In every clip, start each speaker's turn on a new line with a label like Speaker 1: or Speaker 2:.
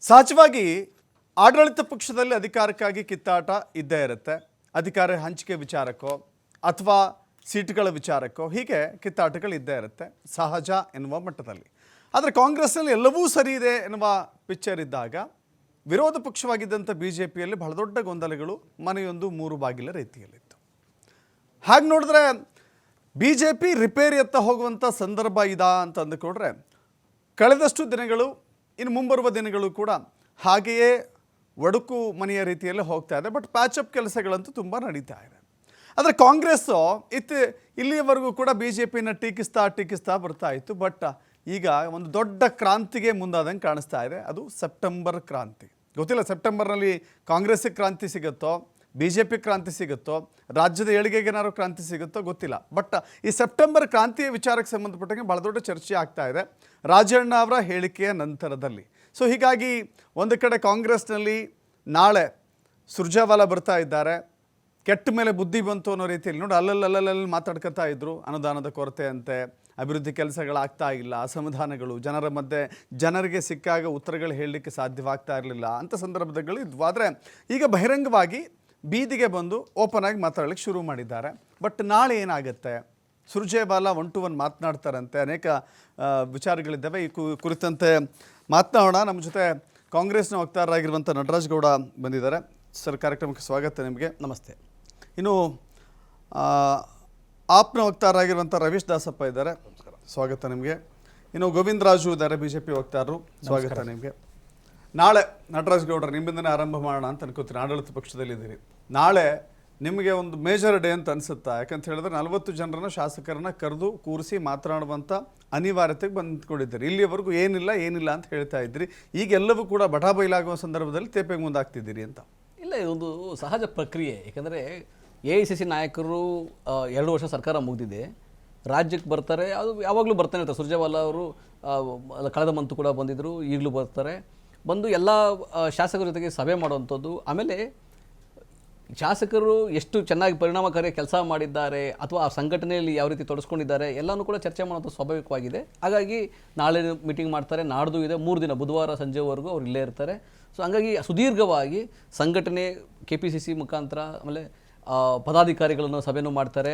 Speaker 1: ಸಹಜವಾಗಿ ಆಡಳಿತ ಪಕ್ಷದಲ್ಲಿ ಅಧಿಕಾರಕ್ಕಾಗಿ ಕಿತ್ತಾಟ ಇದ್ದೇ ಇರುತ್ತೆ. ಅಧಿಕಾರ ಹಂಚಿಕೆ ವಿಚಾರಕ್ಕೋ ಅಥವಾ ಸೀಟುಗಳ ವಿಚಾರಕ್ಕೋ ಹೀಗೆ ಕಿತ್ತಾಟಗಳು ಇದ್ದೇ ಇರುತ್ತೆ, ಸಹಜ ಎನ್ನುವ ಮಟ್ಟದಲ್ಲಿ. ಆದರೆ ಕಾಂಗ್ರೆಸ್ನಲ್ಲಿ ಎಲ್ಲವೂ ಸರಿ ಇದೆ ಎನ್ನುವ ಪಿಕ್ಚರ್ ಇದ್ದಾಗ ವಿರೋಧ ಪಕ್ಷವಾಗಿದ್ದಂಥ BJPಯಲ್ಲಿ ಬಹಳ ದೊಡ್ಡ ಗೊಂದಲಗಳು ಮನೆಯೊಂದು ಮೂರು ಬಾಗಿಲ ರೀತಿಯಲ್ಲಿತ್ತು. ಹಾಗೆ ನೋಡಿದ್ರೆ BJP ರಿಪೇರಿಯತ್ತ ಹೋಗುವಂಥ ಸಂದರ್ಭ ಇದಾ ಅಂತ ಅಂದುಕೊಂಡ್ರೆ ಕಳೆದಷ್ಟು ದಿನಗಳು ಇನ್ನು ಮುಂಬರುವ ದಿನಗಳು ಕೂಡ ಹಾಗೆಯೇ ಒಡುಕು ಮನೆಯ ರೀತಿಯಲ್ಲಿ ಹೋಗ್ತಾ ಇದೆ. ಬಟ್ ಪ್ಯಾಚಪ್ ಕೆಲಸಗಳಂತೂ ತುಂಬ ನಡೀತಾ ಇದೆ. ಆದರೆ ಕಾಂಗ್ರೆಸ್ಸು ಇಲ್ಲಿಯವರೆಗೂ ಕೂಡ BJPನ ಟೀಕಿಸ್ತಾ ಬರ್ತಾ ಇತ್ತು. ಬಟ್ ಈಗ ಒಂದು ದೊಡ್ಡ ಕ್ರಾಂತಿಗೆ ಮುಂದಾದಂಗೆ ಕಾಣಿಸ್ತಾ ಇದೆ. ಅದು ಸೆಪ್ಟೆಂಬರ್ ಕ್ರಾಂತಿ. ಗೊತ್ತಿಲ್ಲ ಸೆಪ್ಟೆಂಬರ್ನಲ್ಲಿ ಕಾಂಗ್ರೆಸ್ಸಿಗೆ ಕ್ರಾಂತಿ ಸಿಗುತ್ತೋ, BJP ಕ್ರಾಂತಿ ಸಿಗುತ್ತೋ, ರಾಜ್ಯದ ಏಳಿಗೆಗೆ ಏನಾದ್ರು ಕ್ರಾಂತಿ ಸಿಗುತ್ತೋ ಗೊತ್ತಿಲ್ಲ. ಬಟ್ ಈ ಸೆಪ್ಟೆಂಬರ್ ಕ್ರಾಂತಿಯ ವಿಚಾರಕ್ಕೆ ಸಂಬಂಧಪಟ್ಟಂಗೆ ಭಾಳ ದೊಡ್ಡ ಚರ್ಚೆ ಆಗ್ತಾ ಇದೆ ರಾಜಣ್ಣ ಅವರ ಹೇಳಿಕೆಯ ನಂತರದಲ್ಲಿ. ಸೊ ಹೀಗಾಗಿ ಒಂದು ಕಡೆ ಕಾಂಗ್ರೆಸ್ನಲ್ಲಿ ನಾಳೆ ಸುರ್ಜೇವಾಲಾ ಬರ್ತಾ ಇದ್ದಾರೆ. ಕೆಟ್ಟ ಮೇಲೆ ಬುದ್ಧಿ ಬಂತು ಅನ್ನೋ ರೀತಿಯಲ್ಲಿ ನೋಡಿ ಅಲ್ಲಲ್ಲಿ ಮಾತಾಡ್ಕೊತಾ ಇದ್ರು. ಅನುದಾನದ ಕೊರತೆ ಅಂತೆ, ಅಭಿವೃದ್ಧಿ ಕೆಲಸಗಳಾಗ್ತಾ ಇಲ್ಲ, ಅಸಮಾಧಾನಗಳು ಜನರ ಮಧ್ಯೆ, ಜನರಿಗೆ ಸಿಕ್ಕಾಗ ಉತ್ತರಗಳು ಹೇಳಲಿಕ್ಕೆ ಸಾಧ್ಯವಾಗ್ತಾ ಇರಲಿಲ್ಲ ಅಂತ ಸಂದರ್ಭಗಳು ಇದ್ವು. ಆದರೆ ಈಗ ಬಹಿರಂಗವಾಗಿ ಬೀದಿಗೆ ಬಂದು ಓಪನ್ ಆಗಿ ಮಾತಾಡಲಿಕ್ಕೆ ಶುರು ಮಾಡಿದ್ದಾರೆ. ಬಟ್ ನಾಳೆ ಏನಾಗುತ್ತೆ, ಸುರ್ಜೇವಾಲಾ 1-to-1 ಮಾತನಾಡ್ತಾರಂತೆ, ಅನೇಕ ವಿಚಾರಗಳಿದ್ದಾವೆ. ಈ ಕುರಿತಂತೆ ಮಾತನಾಡೋಣ. ನಮ್ಮ ಜೊತೆ ಕಾಂಗ್ರೆಸ್ನ ವಕ್ತಾರರಾಗಿರುವಂಥ ನಟರಾಜ್ ಗೌಡ ಬಂದಿದ್ದಾರೆ. ಸರ್, ಕಾರ್ಯಕ್ರಮಕ್ಕೆ ಸ್ವಾಗತ ನಿಮಗೆ.
Speaker 2: ನಮಸ್ತೆ.
Speaker 1: ಇನ್ನು ಆಪ್ನ ವಕ್ತಾರರಾಗಿರುವಂಥ ರವೀಶ್ ದಾಸಪ್ಪ ಇದ್ದಾರೆ, ಸ್ವಾಗತ ನಿಮಗೆ. ಇನ್ನು ಗೋವಿಂದರಾಜು ಇದ್ದಾರೆ, BJP ವಕ್ತಾರರು, ಸ್ವಾಗತ ನಿಮಗೆ. ನಾಳೆ ನಟರಾಜ್ ಗೌಡ್ರ ನಿಮ್ಮಿಂದನೇ ಆರಂಭ ಮಾಡೋಣ ಅಂತ ಅನ್ಕೋತೀನಿ. ಆಡಳಿತ ಪಕ್ಷದಲ್ಲಿದ್ದೀರಿ. ನಾಳೆ ನಿಮಗೆ ಒಂದು ಮೇಜರ್ ಡೇ ಅಂತ ಅನಿಸುತ್ತಾ? ಯಾಕಂತ ಹೇಳಿದ್ರೆ 40 ಜನರನ್ನ ಶಾಸಕರನ್ನ ಕರೆದು ಕೂರಿಸಿ ಮಾತನಾಡುವಂಥ ಅನಿವಾರ್ಯತೆಗೆ ಬಂದ್ಕೊಂಡಿದ್ದೀರಿ. ಇಲ್ಲಿಯವರೆಗೂ ಏನಿಲ್ಲ ಅಂತ ಹೇಳ್ತಾ ಇದ್ರಿ. ಈಗ ಎಲ್ಲವೂ ಕೂಡ ಬಟಾಬೈಲಾಗುವ ಸಂದರ್ಭದಲ್ಲಿ ತೇಪೆಗೆ ಮುಂದಾಗ್ತಿದ್ದೀರಿ ಅಂತ.
Speaker 2: ಇಲ್ಲ, ಇದೊಂದು ಸಹಜ ಪ್ರಕ್ರಿಯೆ. ಏಕೆಂದರೆ AICC ನಾಯಕರು 2 ವರ್ಷ ಸರ್ಕಾರ ಮುಗಿದಿದೆ, ರಾಜ್ಯಕ್ಕೆ ಬರ್ತಾರೆ. ಅದು ಯಾವಾಗಲೂ ಬರ್ತಾನೆ ಇರ್ತಾರೆ. ಸುರ್ಜೇವಾಲಾ ಅವರು ಕಳೆದ ಮಂತು ಕೂಡ ಬಂದಿದ್ದರು, ಈಗಲೂ ಬರ್ತಾರೆ. ಬಂದು ಎಲ್ಲ ಶಾಸಕರ ಜೊತೆಗೆ ಸಭೆ ಮಾಡುವಂಥದ್ದು. ಆಮೇಲೆ ಶಾಸಕರು ಎಷ್ಟು ಚೆನ್ನಾಗಿ ಪರಿಣಾಮಕಾರಿ ಕೆಲಸ ಮಾಡಿದ್ದಾರೆ ಅಥವಾ ಆ ಸಂಘಟನೆಯಲ್ಲಿ ಯಾವ ರೀತಿ ತೊಡಸ್ಕೊಂಡಿದ್ದಾರೆ ಎಲ್ಲನೂ ಕೂಡ ಚರ್ಚೆ ಮಾಡೋದು ಸ್ವಾಭಾವಿಕವಾಗಿದೆ. ಹಾಗಾಗಿ ನಾಳೆ ಮೀಟಿಂಗ್ ಮಾಡ್ತಾರೆ, ನಾಡ್ದು ಇದೆ, 3 ದಿನ ಬುಧವಾರ ಸಂಜೆವರೆಗೂ ಅವ್ರು ಇಲ್ಲೇ ಇರ್ತಾರೆ. ಸೊ ಹಂಗಾಗಿ ಸುದೀರ್ಘವಾಗಿ ಸಂಘಟನೆ KPCC ಮುಖಾಂತರ ಆಮೇಲೆ ಪದಾಧಿಕಾರಿಗಳನ್ನು ಸಭೆನೂ ಮಾಡ್ತಾರೆ,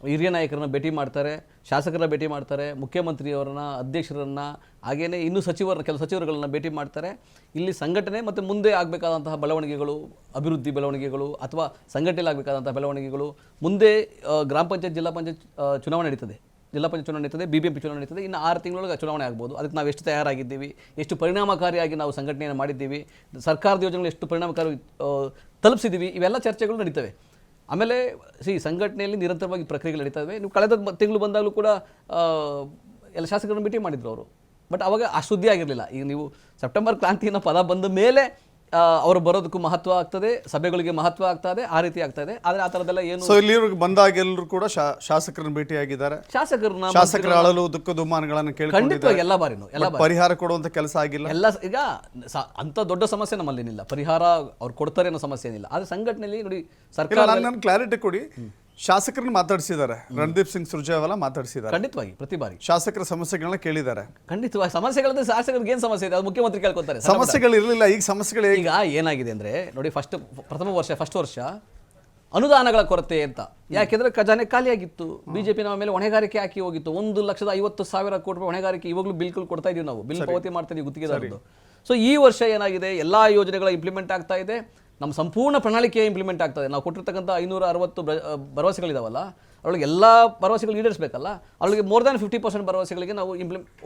Speaker 2: ಹಿರಿಯ ನಾಯಕರನ್ನ ಭೇಟಿ ಮಾಡ್ತಾರೆ, ಶಾಸಕರನ್ನ ಭೇಟಿ ಮಾಡ್ತಾರೆ, ಮುಖ್ಯಮಂತ್ರಿಯವರನ್ನ, ಅಧ್ಯಕ್ಷರನ್ನು, ಹಾಗೆಯೇ ಇನ್ನೂ ಕೆಲವು ಸಚಿವರುಗಳನ್ನ ಭೇಟಿ ಮಾಡ್ತಾರೆ. ಇಲ್ಲಿ ಸಂಘಟನೆ ಮತ್ತು ಮುಂದೆ ಆಗಬೇಕಾದಂತಹ ಬೆಳವಣಿಗೆಗಳು, ಅಭಿವೃದ್ಧಿ ಬೆಳವಣಿಗೆಗಳು ಅಥವಾ ಸಂಘಟನೆಯಲ್ಲಿ ಆಗಬೇಕಾದಂತಹ ಬೆಳವಣಿಗೆಗಳು, ಮುಂದೆ ಗ್ರಾಮ ಪಂಚಾಯತ್, ಜಿಲ್ಲಾ ಪಂಚಾಯತ್ ಚುನಾವಣೆ ನಡೀತದೆ, ಜಿಲ್ಲಾ ಪಂಚಾಯತ್ ಚುನಾವಣೆ ನಡೀತದೆ, BBMP ಚುನಾವಣೆ ನಡೀತದೆ. ಇನ್ನು 6 ತಿಂಗಳೊಳಗೆ ಚುನಾವಣೆ ಆಗ್ಬೋದು. ಅದಕ್ಕೆ ನಾವು ಎಷ್ಟು ತಯಾರಾಗಿದ್ದೀವಿ, ಎಷ್ಟು ಪರಿಣಾಮಕಾರಿಯಾಗಿ ನಾವು ಸಂಘಟನೆಯನ್ನು ಮಾಡಿದ್ದೀವಿ, ಸರ್ಕಾರದ ಯೋಜನೆಗಳು ಎಷ್ಟು ಪರಿಣಾಮಕಾರಿ ತಲುಪಿಸಿದ್ದೀವಿ, ಇವೆಲ್ಲ ಚರ್ಚೆಗಳು ನಡೀತವೆ. ಆಮೇಲೆ ಸಂಘಟನೆಯಲ್ಲಿ ನಿರಂತರವಾಗಿ ಪ್ರಕ್ರಿಯೆಗಳು ನಡೀತವೆ. ನೀವು ಕಳೆದ ತಿಂಗಳು ಬಂದಾಗಲೂ ಕೂಡ ಎಲ್ಲ ಶಾಸಕರನ್ನು ಭೇಟಿ ಮಾಡಿದ್ರು ಅವರು. ಬಟ್ ಅವಾಗ ಆ ಸುದ್ದಿ ಆಗಿರಲಿಲ್ಲ. ಈಗ ನೀವು ಸೆಪ್ಟೆಂಬರ್ ಕ್ರಾಂತಿ ಅನ್ನೋ ಪದ ಬಂದ ಮೇಲೆ ಅವರು ಬರೋದಕ್ಕೂ ಮಹತ್ವ ಆಗ್ತದೆ, ಸಭೆಗಳಿಗೆ ಮಹತ್ವ ಆಗ್ತದೆ, ಆ ರೀತಿ ಆಗ್ತದೆ. ಆದರೆ ಆ ಥರದ್ದೆಲ್ಲ ಏನು.
Speaker 1: ಸೊ ಇಲ್ಲಿವರೆಗೂ ಬಂದಾಗ ಎಲ್ಲರೂ ಕೂಡ ಶಾಸಕರನ್ನ ಭೇಟಿಯಾಗಿದ್ದಾರೆ. ಶಾಸಕರ ಅಳಲು ದುಃಖ ದುಮ್ಮಾನಗಳನ್ನು
Speaker 2: ಖಂಡಿತವಾಗಿ ಎಲ್ಲ ಬಾರಿನೂ
Speaker 1: ಪರಿಹಾರ ಕೊಡುವಂತ ಕೆಲಸ ಆಗಿಲ್ಲ.
Speaker 2: ಎಲ್ಲ ಈಗ ಅಂತ ದೊಡ್ಡ ಸಮಸ್ಯೆ ನಮ್ಮಲ್ಲೇನಿಲ್ಲ, ಪರಿಹಾರ ಅವ್ರು ಕೊಡ್ತಾರೆ ಅನ್ನೋ ಸಮಸ್ಯೆ ಏನಿಲ್ಲ. ಆದರೆ ಸಂಘಟನೆಯಲ್ಲಿ ನೋಡಿ ಸರ್ಕಾರ
Speaker 1: ನನ್ನ ಕ್ಲಾರಿಟಿ ಕೊಡಿ. ಶಾಸಕರನ್ನ ಮಾತಾಡಿಸಿದ್ದಾರೆ, ರಣದೀಪ್ ಸಿಂಗ್ ಸುರ್ಜೇವಾಲಾ ಮಾತಾಡಿಸಿದ್ದಾರೆ.
Speaker 2: ಖಂಡಿತವಾಗಿ ಪ್ರತಿ ಬಾರಿ ಶಾಸಕರ
Speaker 1: ಸಮಸ್ಯೆಗಳನ್ನ ಕೇಳಿದ್ದಾರೆ.
Speaker 2: ಖಂಡಿತವಾಗಿ ಸಮಸ್ಯೆಗಳಂದ್ರೆ ಶಾಸಕರಿಗೆ ಏನು ಸಮಸ್ಯೆ ಇದೆ ಅದು ಮುಖ್ಯಮಂತ್ರಿ ಕೇಳ್ಕೊತಾರೆ.
Speaker 1: ಸಮಸ್ಯೆಗಳು ಇರಲಿಲ್ಲ, ಈಗ ಸಮಸ್ಯೆಗಳು.
Speaker 2: ಈಗ ಏನಾಗಿದೆ ಅಂದ್ರೆ ನೋಡಿ, ಫಸ್ಟ್ ವರ್ಷ ಅನುದಾನಗಳ ಕೊರತೆ ಅಂತ. ಯಾಕೆಂದ್ರೆ ಖಜಾನೆ ಖಾಲಿಯಾಗಿತ್ತು. BJP ನಮ್ಮ ಮೇಲೆ ಹೊಣೆಗಾರಿಕೆ ಹಾಕಿ ಹೋಗಿತ್ತು. 1,50,000 ಕೋಟಿ ರೂಪಾಯಿ ಹೊಣೆಗಾರಿಕೆ ಇವಾಗಲೂ ಬಿಲ್ಗಳು ಕೊಡ್ತಾ ಇದೀವಿ, ನಾವು ಬಿಲ್ ಪಾವತಿ ಮಾಡ್ತಾ ಇದೀವಿ ಗುತ್ತಿಗೆದಾರರು. ಸೊ ಈ ವರ್ಷ ಏನಾಗಿದೆ, ಎಲ್ಲಾ ಯೋಜನೆಗಳ ಇಂಪ್ಲಿಮೆಂಟ್ ಆಗ್ತಾ ಇದೆ, ನಮ್ಮ ಸಂಪೂರ್ಣ ಪ್ರಣಾಳಿಕೆ ಇಂಪ್ಲಿಮೆಂಟ್ ಆಗ್ತದೆ. ನಾವು ಕೊಟ್ಟಿರ್ತಕ್ಕಂಥ 560 ಭರವಸೆಗಳಿದಾವಲ್ಲ, ಅವಳಿಗೆ ಎಲ್ಲ ಭರವಸೆಗಳು ಈಡೇರಿಸಬೇಕಲ್ಲ. ಅವಳಿಗೆ ಮೋರ್ ದ್ಯಾನ್ 50% ಭರವಸೆಗಳಿಗೆ ನಾವು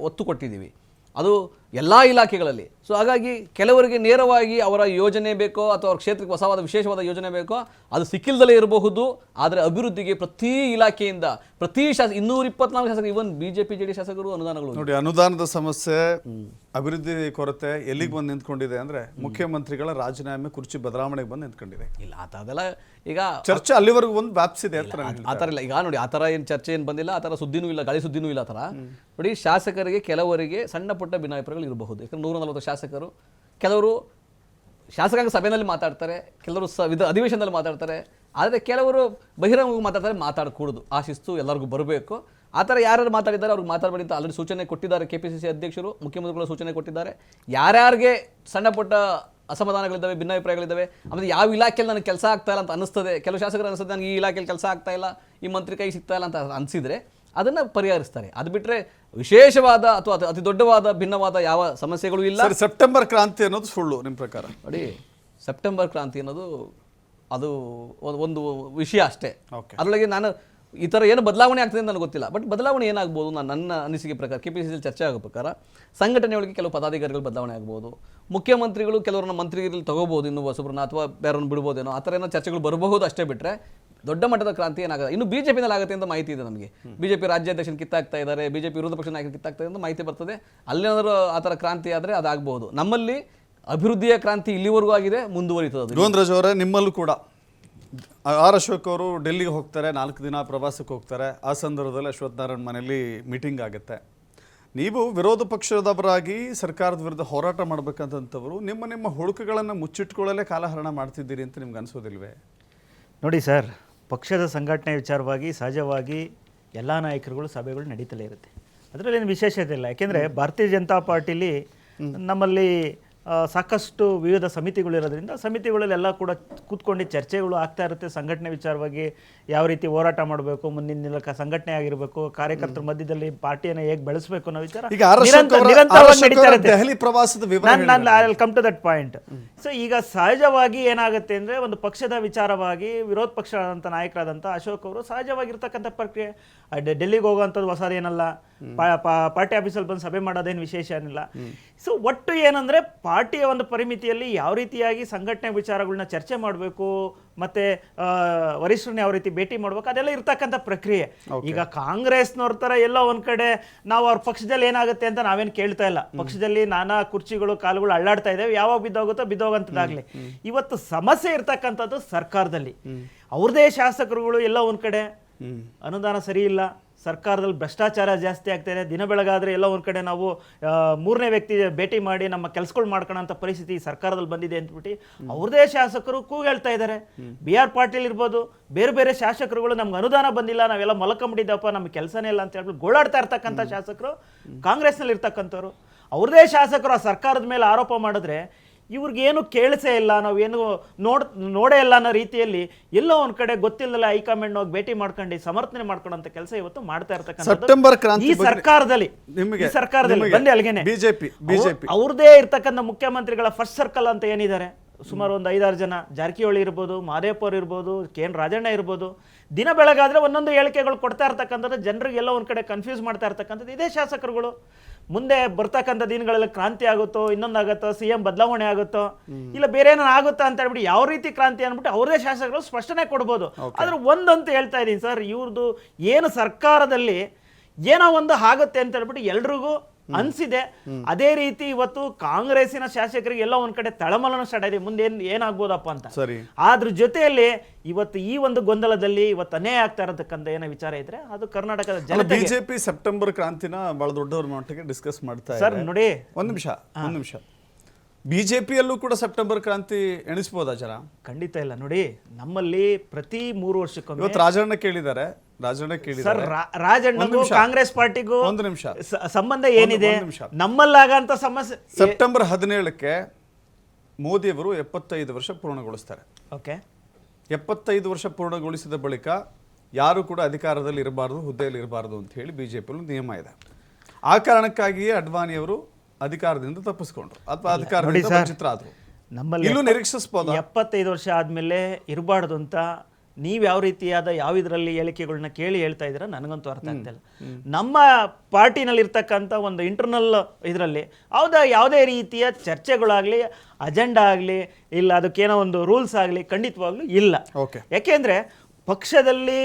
Speaker 2: ಒತ್ತು ಕೊಟ್ಟಿದ್ದೀವಿ, ಅದು ಎಲ್ಲ ಇಲಾಖೆಗಳಲ್ಲಿ. ಸೊ ಹಾಗಾಗಿ ಕೆಲವರಿಗೆ ನೇರವಾಗಿ ಅವರ ಯೋಜನೆ ಬೇಕೋ ಅಥವಾ ಅವ್ರ ಕ್ಷೇತ್ರಕ್ಕೆ ಹೊಸವಾದ ವಿಶೇಷವಾದ ಯೋಜನೆ ಬೇಕೋ ಅದು ಸಿಕ್ಕಿಲ್ದಲೇ ಇರಬಹುದು. ಆದರೆ ಅಭಿವೃದ್ಧಿಗೆ ಪ್ರತಿ ಇಲಾಖೆಯಿಂದ ಪ್ರತಿ 224 ಶಾಸಕರು, ಇವನ್ BJP JDS ಶಾಸಕರು ಅನುದಾನಗಳು
Speaker 1: ನೋಡಿ. ಅನುದಾನದ ಸಮಸ್ಯೆ, ಅಭಿವೃದ್ಧಿ ಕೊರತೆ ಎಲ್ಲಿಗೆ ಬಂದು ನಿಂತ್ಕೊಂಡಿದೆ ಅಂದ್ರೆ ಮುಖ್ಯಮಂತ್ರಿಗಳ ರಾಜೀನಾಮೆ, ಕುರ್ಚಿ ಬದಲಾವಣೆಗೆ ಬಂದು ನಿಂತ್ಕೊಂಡಿದೆ.
Speaker 2: ಇಲ್ಲ, ಆ ಥರದೆಲ್ಲ ಈಗ
Speaker 1: ಚರ್ಚೆ ಅಲ್ಲಿವರೆಗೂ ಒಂದು ವ್ಯಾಪ್ಸಿದೆ ಅಂತ
Speaker 2: ಆ ಥರ ಇಲ್ಲ. ಈಗ ನೋಡಿ, ಆ ಥರ ಏನು ಚರ್ಚೆ ಏನು ಬಂದಿಲ್ಲ, ಆ ಥರ ಸುದ್ದಿನೂ ಇಲ್ಲ, ಗಾಳಿ ಸುದ್ದಿನೂ ಇಲ್ಲ. ಆ ಥರ ನೋಡಿ, ಶಾಸಕರಿಗೆ ಕೆಲವರಿಗೆ ಸಣ್ಣ ಪುಟ್ಟ ಭಿನ್ನಾಭಿಪ್ರಾಯಗಳು ಇರಬಹುದು. ಯಾಕಂದ್ರೆ 140 ಶಾಸಕರು, ಕೆಲವರು ಶಾಸಕಾಂಗ ಸಭೆಯಲ್ಲಿ ಮಾತಾಡ್ತಾರೆ, ಕೆಲವರು ಅಧಿವೇಶನದಲ್ಲಿ ಮಾತಾಡ್ತಾರೆ. ಆದರೆ ಕೆಲವರು ಬಹಿರಂಗವಾಗಿ ಮಾತಾಡ್ತಾರೆ, ಮಾತಾಡಕೂಡದು. ಆ ಶಿಸ್ತು ಎಲ್ಲರಿಗೂ ಬರಬೇಕು. ಆ ಥರ ಯಾರು ಮಾತಾಡಿದ್ದಾರೆ ಅವ್ರಿಗೆ ಮಾತಾಡಬೇಡಿ ಅಂತ ಆಲ್ರೆಡಿ ಸೂಚನೆ ಕೊಟ್ಟಿದ್ದಾರೆ KPCC ಅಧ್ಯಕ್ಷರು, ಮುಖ್ಯಮಂತ್ರಿಗಳು ಸೂಚನೆ ಕೊಟ್ಟಿದ್ದಾರೆ. ಯಾರ್ಯಾರಿಗೆ ಸಣ್ಣ ಪುಟ್ಟ ಅಸಮಾಧಾನಗಳಿದ್ದಾವೆ, ಭಿನ್ನಾಭಿಪ್ರಾಯಗಳಿದ್ದಾವೆ, ಆಮೇಲೆ ಯಾವ ಇಲಾಖೆಯಲ್ಲಿ ನನಗೆ ಕೆಲಸ ಆಗ್ತಾ ಇಲ್ಲ ಅಂತ ಅನಿಸ್ತದೆ, ಕೆಲವು ಶಾಸಕರು ಅನಿಸ್ತದೆ ನನಗೆ ಈ ಇಲಾಖೆಯಲ್ಲಿ ಕೆಲಸ ಆಗ್ತಾ ಇಲ್ಲ, ಈ ಮಂತ್ರಿ ಕೈ ಸಿಗ್ತಾ ಇಲ್ಲ ಅಂತ ಅನಿಸಿದರೆ ಅದನ್ನು ಪರಿಹರಿಸ್ತಾರೆ. ಅದು ಬಿಟ್ಟರೆ ವಿಶೇಷವಾದ ಅಥವಾ ಅತಿ ದೊಡ್ಡವಾದ ಭಿನ್ನವಾದ ಯಾವ ಸಮಸ್ಯೆಗಳು ಇಲ್ಲ.
Speaker 1: ಸೆಪ್ಟೆಂಬರ್ ಕ್ರಾಂತಿ ಅನ್ನೋದು ಸುಳ್ಳು ನಿಮ್ಮ ಪ್ರಕಾರ?
Speaker 2: ನೋಡಿ, ಸೆಪ್ಟೆಂಬರ್ ಕ್ರಾಂತಿ ಅನ್ನೋದು ಅದು ಒಂದು ವಿಷಯ ಅಷ್ಟೇ. ಅದರೊಳಗೆ ನಾನು ಈ ಥರ ಏನು ಬದಲಾವಣೆ ಆಗ್ತದೆ ಅಂತ ನನಗೆ ಗೊತ್ತಿಲ್ಲ. ಬಟ್ ಬದಲಾವಣೆ ಏನಾಗ್ಬೋದು, ನನ್ನ ಅನಿಸಿಕೆ ಪ್ರಕಾರ KPCC ಚರ್ಚೆ ಆಗೋ ಪ್ರಕಾರ ಸಂಘಟನೆಯೊಳಗೆ ಕೆಲವು ಪದಾಧಿಕಾರಿಗಳು ಬದಲಾವಣೆ ಆಗ್ಬೋದು, ಮುಖ್ಯಮಂತ್ರಿಗಳು ಕೆಲವರನ್ನ ಮಂತ್ರಿಗಿರಲ್ಲಿ ತಗೋಬೋದು, ಇನ್ನು ಹೊಸಬ್ರನ್ನ ಅಥವಾ ಬೇರೆಯವ್ರನ್ನ ಬಿಡ್ಬೋದೇನೋ, ಆ ಥರ ಏನೋ ಚರ್ಚೆಗಳು ಬರಬಹುದು. ಅಷ್ಟೇ ಬಿಟ್ಟರೆ ದೊಡ್ಡ ಮಟ್ಟದ ಕ್ರಾಂತಿ ಏನಾಗುತ್ತೆ. ಇನ್ನು BJPನಲ್ಲಿ ಆಗುತ್ತೆ ಅಂತ ಮಾಹಿತಿ ಇದೆ ನಮಗೆ. BJP ರಾಜ್ಯಾಧ್ಯಕ್ಷನ ಕಿತ್ತಾಗ್ತಾ ಇದ್ದಾರೆ, BJP ವಿರೋಧ ಪಕ್ಷ ನಾಯಕರು ಕಿತ್ತಾಗ್ತಾ ಇದೆ ಅಂತ ಮಾಹಿತಿ ಬರ್ತದೆ. ಅಲ್ಲೇನಾದರೂ ಆ ಥರ ಕ್ರಾಂತಿ ಆದರೆ ಅದಾಗಬಹುದು. ನಮ್ಮಲ್ಲಿ ಅಭಿವೃದ್ಧಿಯ ಕ್ರಾಂತಿ ಇಲ್ಲಿವರೆಗೂ ಆಗಿದೆ, ಮುಂದುವರಿತದೆ.
Speaker 1: ಗೋವಿಂದರಾಜ್ ಅವರೇ, ನಿಮ್ಮಲ್ಲೂ ಕೂಡ ಆರ್ ಅಶೋಕ್ ಅವರು ಡೆಲ್ಲಿಗೆ ಹೋಗ್ತಾರೆ, 4 ದಿನ ಪ್ರವಾಸಕ್ಕೆ ಹೋಗ್ತಾರೆ. ಆ ಸಂದರ್ಭದಲ್ಲಿ ಅಶ್ವಥ್ ನಾರಾಯಣ್ ಮನೆಯಲ್ಲಿ ಮೀಟಿಂಗ್ ಆಗುತ್ತೆ. ನೀವು ವಿರೋಧ ಪಕ್ಷದವರಾಗಿ ಸರ್ಕಾರದ ವಿರುದ್ಧ ಹೋರಾಟ ಮಾಡಬೇಕಂತಂಥವರು ನಿಮ್ಮ ಹುಡುಕುಗಳನ್ನು ಮುಚ್ಚಿಟ್ಕೊಳ್ಳಲೇ ಕಾಲಹರಣ ಮಾಡ್ತಿದ್ದೀರಿ ಅಂತ ನಿಮ್ಗೆ ಅನಿಸೋದಿಲ್ವೇ?
Speaker 3: ನೋಡಿ ಸರ್, ಪಕ್ಷದ ಸಂಘಟನೆ ವಿಚಾರವಾಗಿ ಸಹಜವಾಗಿ ಎಲ್ಲ ನಾಯಕರುಗಳು ಸಭೆಗಳು ನಡೀತಲೇ ಇರುತ್ತೆ. ಅದರಲ್ಲೇನು ವಿಶೇಷತೆ ಇಲ್ಲ. ಯಾಕೆಂದರೆ ಭಾರತೀಯ ಜನತಾ ಪಾರ್ಟಿಲಿ ನಮ್ಮಲ್ಲಿ ಸಾಕಷ್ಟು ವಿವಿಧ ಸಮಿತಿಗಳಿರೋದ್ರಿಂದ ಸಮಿತಿಗಳಲ್ಲೆಲ್ಲ ಕೂಡ ಕೂತ್ಕೊಂಡು ಚರ್ಚೆಗಳು ಆಗ್ತಾ ಇರುತ್ತೆ. ಸಂಘಟನೆ ವಿಚಾರವಾಗಿ ಯಾವ ರೀತಿ ಹೋರಾಟ ಮಾಡಬೇಕು, ಮುಂದಿನ ಸಂಘಟನೆ ಆಗಿರಬೇಕು, ಕಾರ್ಯಕರ್ತರ ಮಧ್ಯದಲ್ಲಿ ಪಾರ್ಟಿಯನ್ನು ಹೇಗೆ ಬೆಳೆಸಬೇಕು ಅನ್ನೋ ವಿಚಾರ ನಿರಂತರವಾಗಿ ನಡೀತಾ ಇರುತ್ತೆ.
Speaker 1: ದೆಹಲಿ ಪ್ರವಾಸದ
Speaker 3: come to that point. So ಈಗ ಸಹಜವಾಗಿ ಏನಾಗುತ್ತೆ ಅಂದರೆ, ಒಂದು ಪಕ್ಷದ ವಿಚಾರವಾಗಿ ವಿರೋಧ ಪಕ್ಷದ ನಾಯಕರಾದಂಥ ಅಶೋಕ್ ಅವರು ಸಹಜವಾಗಿರ್ತಕ್ಕಂಥ ಪ್ರಕ್ರಿಯೆ. ಡೆಲ್ಲಿಗೆ ಹೋಗುವಂಥದ್ದು ಹೊಸದೇನಲ್ಲ, ಪಾರ್ಟಿ ಆಫೀಸಲ್ಲಿ ಬಂದು ಸಭೆ ಮಾಡೋದೇನು ವಿಶೇಷ ಏನಿಲ್ಲ. ಸೊ ಒಟ್ಟು ಏನಂದರೆ, ಪಾರ್ಟಿಯ ಒಂದು ಪರಿಮಿತಿಯಲ್ಲಿ ಯಾವ ರೀತಿಯಾಗಿ ಸಂಘಟನೆ ವಿಚಾರಗಳನ್ನ ಚರ್ಚೆ ಮಾಡಬೇಕು, ಮತ್ತೆ ವರಿಷ್ಠರನ್ನ ಯಾವ ರೀತಿ ಭೇಟಿ ಮಾಡ್ಬೇಕು, ಅದೆಲ್ಲ ಇರ್ತಕ್ಕಂಥ ಪ್ರಕ್ರಿಯೆ. ಈಗ ಕಾಂಗ್ರೆಸ್ನವ್ರ ಥರ ಎಲ್ಲೋ ಒಂದ್ ಕಡೆ ನಾವು ಅವ್ರ ಪಕ್ಷದಲ್ಲಿ ಏನಾಗುತ್ತೆ ಅಂತ ನಾವೇನು ಕೇಳ್ತಾ ಇಲ್ಲ. ಪಕ್ಷದಲ್ಲಿ ನಾನಾ ಕುರ್ಚಿಗಳು ಕಾಲುಗಳು ಅಳ್ಳಾಡ್ತಾ ಇದ್ದೇವೆ, ಯಾವಾಗ ಬಿದ್ದೋಗುತ್ತೋ ಬಿದ್ದೋಗಂತದಾಗ್ಲಿ. ಇವತ್ತು ಸಮಸ್ಯೆ ಇರ್ತಕ್ಕಂಥದ್ದು ಸರ್ಕಾರದಲ್ಲಿ. ಅವ್ರದೇ ಶಾಸಕರುಗಳು ಎಲ್ಲ ಒಂದ್ ಕಡೆ ಅನುದಾನ ಸರಿ ಇಲ್ಲ, ಸರ್ಕಾರದಲ್ಲಿ ಭ್ರಷ್ಟಾಚಾರ ಜಾಸ್ತಿ ಆಗ್ತಾ ಇದೆ. ದಿನ ಬೆಳಗಾದ್ರೆ ಎಲ್ಲ ಒಂದ್ ಕಡೆ ನಾವು 3ನೇ ವ್ಯಕ್ತಿ ಭೇಟಿ ಮಾಡಿ ನಮ್ಮ ಕೆಲಸಗಳು ಮಾಡ್ಕೊಳ್ಳೋಂಥ ಪರಿಸ್ಥಿತಿ ಸರ್ಕಾರದಲ್ಲಿ ಬಂದಿದೆ ಅಂದ್ಬಿಟ್ಟು ಅವ್ರದೇ ಶಾಸಕರು ಕೂಗೇಳ್ತಾ ಇದ್ದಾರೆ. BR ಪಾಟೀಲ್ ಇರ್ಬೋದು, ಬೇರೆ ಬೇರೆ ಶಾಸಕರುಗಳು ನಮ್ಗೆ ಅನುದಾನ ಬಂದಿಲ್ಲ, ನಾವೆಲ್ಲ ಮಲಕೊಂಬಿಟ್ಟಿದ್ದಪ್ಪ, ನಮ್ಗೆ ಕೆಲಸನೇ ಇಲ್ಲ ಅಂತ ಹೇಳ್ಬಿಟ್ಟು ಗೋಳಾಡ್ತಾ ಇರ್ತಕ್ಕಂಥ ಶಾಸಕರು ಕಾಂಗ್ರೆಸ್ನಲ್ಲಿ ಇರ್ತಕ್ಕಂಥವ್ರು. ಅವ್ರದೇ ಶಾಸಕರು ಆ ಸರ್ಕಾರದ ಮೇಲೆ ಆರೋಪ ಮಾಡಿದ್ರೆ ಇವ್ರಿಗೇನು ಕೇಳಿಸೇ ಇಲ್ಲ, ನಾವೇನು ನೋಡೇ ಇಲ್ಲ ಅನ್ನೋ ರೀತಿಯಲ್ಲಿ ಎಲ್ಲೋ ಒಂದ್ ಕಡೆ ಗೊತ್ತಿಲ್ಲಲ್ಲ ಹೈಕಮಾಂಡ್ ಹೋಗಿ ಭೇಟಿ ಮಾಡ್ಕೊಂಡು ಸಮರ್ಥನೆ ಮಾಡ್ಕೊಳ್ಳೋಂಥ ಕೆಲಸ ಇವತ್ತು ಮಾಡ್ತಾ ಇರ್ತಕ್ಕಂಥ ಈ ಸರ್ಕಾರದಲ್ಲಿ ಬಂದೆ ಅಲ್ಲಿಗೆನೆ ಬಿಜೆಪಿ ಅವ್ರದೇ ಇರ್ತಕ್ಕಂಥ ಮುಖ್ಯಮಂತ್ರಿಗಳ ಫಸ್ಟ್ ಸರ್ಕಲ್ ಅಂತ ಏನಿದ್ದಾರೆ, ಸುಮಾರು ಒಂದು 5-6 ಜನ, ಜಾರಕಿಹೊಳಿ ಇರ್ಬೋದು, ಮಹದೇವಪ್ಪ ಅವ್ರು ಇರ್ಬೋದು, KN ರಾಜಣ್ಣ ಇರ್ಬೋದು, ದಿನ ಬೆಳಗಾದ್ರೆ ಒಂದೊಂದು ಹೇಳಿಕೆಗಳು ಕೊಡ್ತಾ ಇರ್ತಕ್ಕಂಥದ್ದು ಜನರಿಗೆಲ್ಲ ಒಂದ್ ಕಡೆ ಕನ್ಫ್ಯೂಸ್ ಮಾಡ್ತಾ ಇರ್ತಕ್ಕಂಥದ್ದು ಇದೇ ಶಾಸಕರುಗಳು. ಮುಂದೆ ಬರ್ತಕ್ಕಂಥ ದಿನಗಳಲ್ಲಿ ಕ್ರಾಂತಿ ಆಗುತ್ತೋ, ಇನ್ನೊಂದಾಗುತ್ತೋ, CM ಬದಲಾವಣೆ ಆಗುತ್ತೋ, ಇಲ್ಲ ಬೇರೆ ಏನೋ ಆಗುತ್ತಾ ಅಂತ ಹೇಳ್ಬಿಟ್ಟು ಯಾವ ರೀತಿ ಕ್ರಾಂತಿ ಅಂದ್ಬಿಟ್ಟು ಅವರೇ ಶಾಸಕರು ಸ್ಪಷ್ಟನೆ ಕೊಡ್ಬೋದು. ಆದ್ರೆ ಒಂದಂತ ಹೇಳ್ತಾ ಇದ್ದೀನಿ ಸರ್, ಇವ್ರದ್ದು ಏನು ಸರ್ಕಾರದಲ್ಲಿ ಏನೋ ಒಂದು ಆಗುತ್ತೆ ಅಂತ ಹೇಳ್ಬಿಟ್ಟು ಎಲ್ರಿಗೂ ಅನ್ಸಿದೆ. ಅದೇ ರೀತಿ ಇವತ್ತು ಕಾಂಗ್ರೆಸ್ಸಿನ ಶಾಸಕರಿಗೆ ಎಲ್ಲ ಒಂದ್ ಕಡೆ ತಳಮಳನ ಸ್ಟಾರ್ಟ್ ಆಗಿದೆ, ಮುಂದೆ ಏನಾಗ್ಬೋದಪ್ಪ ಅಂತ. ಅದ್ರ ಜೊತೆಯಲ್ಲಿ ಇವತ್ತು ಈ ಒಂದು ಗೊಂದಲದಲ್ಲಿ ಇವತ್ತು ಅನ್ಯಾಯ ಆಗ್ತಾ ಇರತಕ್ಕಂಥ ಏನೋ ವಿಚಾರ ಇದ್ರೆ ಅದು ಕರ್ನಾಟಕದ ಜನತೆ.
Speaker 1: ಬಿಜೆಪಿ ಸೆಪ್ಟೆಂಬರ್ ಕ್ರಾಂತಿನ ಬಹಳ ದೊಡ್ಡವ್ರ ಮಟ್ಟಿಗೆ ಡಿಸ್ಕಸ್ ಮಾಡ್ತಾ ಇದೆ.
Speaker 3: ಸರ್ ನೋಡಿ,
Speaker 1: ಒಂದ್ ನಿಮಿಷ ಬಿಜೆಪಿಯಲ್ಲೂ ಕೂಡ ಸೆಪ್ಟೆಂಬರ್ ಕ್ರಾಂತಿ ಎಣಿಸಬಹುದಾ ಜನ? ಖಂಡಿತ
Speaker 3: ಇಲ್ಲ. ನೋಡಿ, ನಮ್ಮಲ್ಲಿ ಪ್ರತಿ 3 ವರ್ಷಕ್ಕೊಮ್ಮೆ
Speaker 1: ಇವತ್ತು ರಾಜಣ್ಣ ಕೇಳಿದ್ದಾರೆ.
Speaker 3: ಸರ್, ರಾಜಣ್ಣಗೂ ಕಾಂಗ್ರೆಸ್ ಪಾರ್ಟಿಗೂ
Speaker 1: ಒಂದು ನಿಮಿಷ
Speaker 3: ಸಂಬಂಧ ಏನಿದೆ? ನಮ್ಮಲ್ಲಾಗಂತ ಸಮಸ್ಯೆ
Speaker 1: ಸೆಪ್ಟೆಂಬರ್ 17ಕ್ಕೆ ಮೋದಿಯವರು 75 ವರ್ಷ ಪೂರ್ಣಗೊಳಿಸ್ತಾರೆ.
Speaker 3: ಓಕೆ,
Speaker 1: 75 ವರ್ಷ ಪೂರ್ಣಗೊಳಿಸಿದ ಬಳಿಕ ಯಾರು ಕೂಡ ಅಧಿಕಾರದಲ್ಲಿ ಇರಬಾರ್ದು, ಹುದ್ದೆಯಲ್ಲಿ ಇರಬಾರ್ದು ಅಂತ ಹೇಳಿ ಬಿಜೆಪಿ ನಿಯಮ ಇದೆ. ಆ ಕಾರಣಕ್ಕಾಗಿಯೇ ಅಡ್ವಾಣಿಯವರು ಅಧಿಕಾರದಿಂದ ತಪ್ಪಿಸ್ಕೊಂಡ್ರು ಅಥವಾ ಅಧಿಕಾರದಿಂದ ವಂಚಿತರಾದ್ರು.
Speaker 3: ನಮ್ಮಲ್ಲಿ
Speaker 1: ಇಲ್ಲೂ ನಿರೀಕ್ಷಿಸಬಹುದು
Speaker 3: 75 ವರ್ಷ ಆದ್ಮೇಲೆ ಇರಬಾರ್ದು ಅಂತ ನೀವು ಯಾವ ರೀತಿಯಾದ ಯಾವ ಇದರಲ್ಲಿ ಹೇಳಿಕೆಗಳನ್ನ ಕೇಳಿ ಹೇಳ್ತಾ ಇದ್ದೀರಾ ನನಗಂತೂ ಅರ್ಥ ಆಗ್ತಿಲ್ಲ. ನಮ್ಮ ಪಾರ್ಟಿನಲ್ಲಿ ಇರ್ತಕ್ಕಂಥ ಒಂದು ಇಂಟರ್ನಲ್ ಇದರಲ್ಲಿ ಯಾವುದೇ ರೀತಿಯ ಚರ್ಚೆಗಳಾಗಲಿ, ಅಜೆಂಡಾ ಆಗಲಿ, ಇಲ್ಲ ಅದಕ್ಕೇನೋ ಒಂದು ರೂಲ್ಸ್ ಆಗಲಿ ಖಂಡಿತವಾಗ್ಲೂ ಇಲ್ಲ. ಯಾಕೆಂದರೆ ಪಕ್ಷದಲ್ಲಿ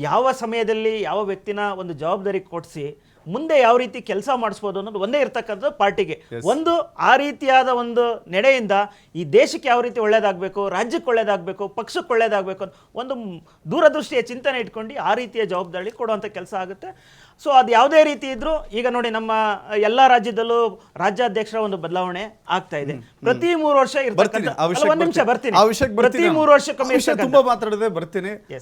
Speaker 3: ಯಾವ ಸಮಯದಲ್ಲಿ ಯಾವ ವ್ಯಕ್ತಿನ ಒಂದು ಜವಾಬ್ದಾರಿ ಕೊಡಿಸಿ ಮುಂದೆ ಯಾವ ರೀತಿ ಕೆಲಸ ಮಾಡಿಸ್ಬೋದು ಅನ್ನೋದು ಒಂದೇ ಇರ್ತಕ್ಕಂಥದ್ದು ಪಾರ್ಟಿಗೆ. ಒಂದು ಆ ರೀತಿಯಾದ ಒಂದು ನಡೆಯಿಂದ ಈ ದೇಶಕ್ಕೆ ಯಾವ ರೀತಿ ಒಳ್ಳೇದಾಗಬೇಕು, ರಾಜ್ಯಕ್ಕೆ ಒಳ್ಳೇದಾಗಬೇಕು, ಪಕ್ಷಕ್ಕೆ ಒಳ್ಳೇದಾಗಬೇಕು ಅಂತ ಒಂದು ದೂರದೃಷ್ಟಿಯ ಚಿಂತನೆ ಇಟ್ಕೊಂಡು ಆ ರೀತಿಯ ಜವಾಬ್ದಾರಿ ಕೊಡುವಂಥ ಕೆಲಸ ಆಗುತ್ತೆ. ಸೊ ಅದು ಯಾವುದೇ ರೀತಿ ಇದ್ರೂ ಈಗ ನೋಡಿ, ನಮ್ಮ ಎಲ್ಲ ರಾಜ್ಯದಲ್ಲೂ ರಾಜ್ಯಾಧ್ಯಕ್ಷರ ಒಂದು ಬದಲಾವಣೆ ಆಗ್ತಾ ಇದೆ. ಪ್ರತಿ 3 ವರ್ಷ ಇರ್ತಕ್ಕಂಥ, ಒಂದ್ ನಿಮಿಷ ಬರ್ತೀನಿ, ಪ್ರತಿ 3 ವರ್ಷಕ್ಕೊಮ್ಮೆ
Speaker 1: ತುಂಬಾ ಮಾತಾಡಿದೆ ಬರ್ತೀನಿ.